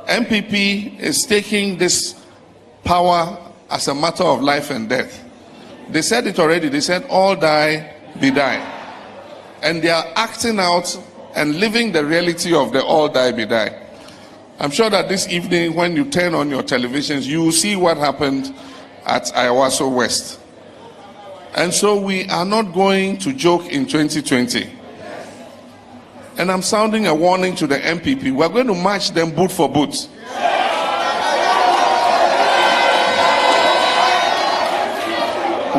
NPP is taking this power as a matter of life and death. They said it already. They said all die, be die. And they are acting out and living the reality of the all die, be die. I'm sure that this evening when you turn on your televisions, you will see what happened at Ayawaso West. And so we are not going to joke in 2020. And I'm sounding a warning to the NPP. We're going to match them boot for boot.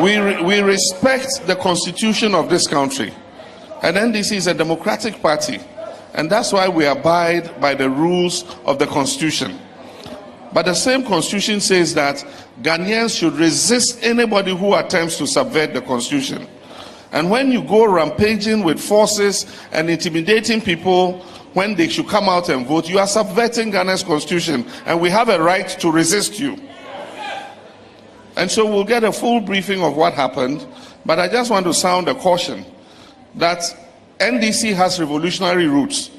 We respect the constitution of this country. And NDC is a democratic party. And that's why we abide by the rules of the constitution. But the same constitution says that Ghanaians should resist anybody who attempts to subvert the constitution. And when you go rampaging with forces and intimidating people when they should come out and vote, you are subverting Ghana's constitution. And we have a right to resist you. And so we'll get a full briefing of what happened. But I just want to sound a caution that NDC has revolutionary roots.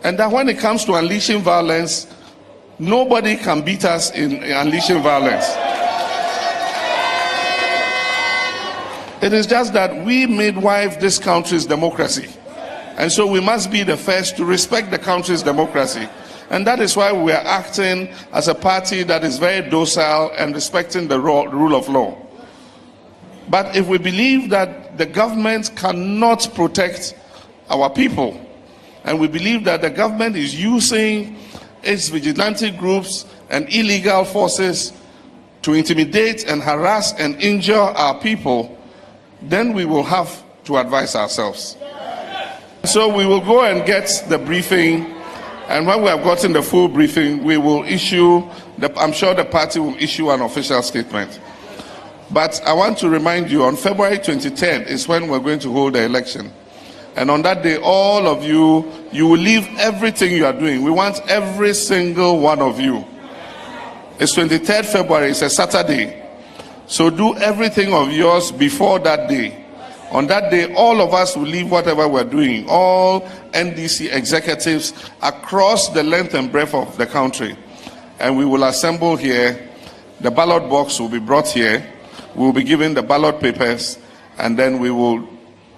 And that when it comes to unleashing violence, nobody can beat us in unleashing violence. It is just that we midwife this country's democracy. And so we must be the first to respect the country's democracy. And that is why we are acting as a party that is very docile and respecting the rule of law. But if we believe that the government cannot protect our people, and we believe that the government is using its vigilante groups and illegal forces to intimidate and harass and injure our people, then we will have to advise ourselves. So we will go and get the briefing, and when we have gotten the full briefing, we will issue, I'm sure the party will issue an official statement. But I want to remind you, on February 23rd is when we're going to hold the election. And on that day, all of you will leave everything you are doing. We want every single one of you. It's 23rd February, it's a Saturday. So do everything of yours before that day. On that day, all of us will leave whatever we're doing. All NDC executives across the length and breadth of the country. And we will assemble here. The ballot box will be brought here. We will be given the ballot papers. And then we will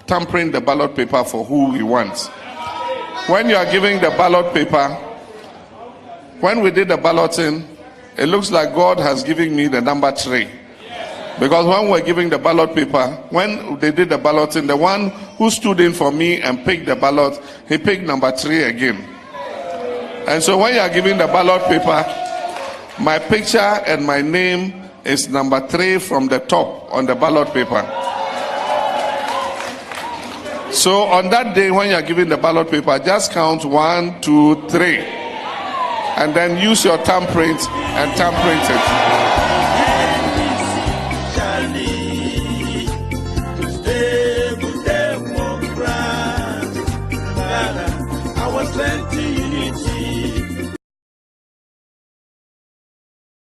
tampering the ballot paper for who we want. When you are giving the ballot paper, when we did the balloting, it looks like God has given me the number 3. Because when we're giving the ballot paper, when they did the balloting, the one who stood in for me and picked the ballot, he picked number 3 again. And so when you are giving the ballot paper, my picture and my name is number 3 from the top on the ballot paper. So on that day when you are giving the ballot paper, just count 1, 2, 3. And then use your thumb print and thumb print it.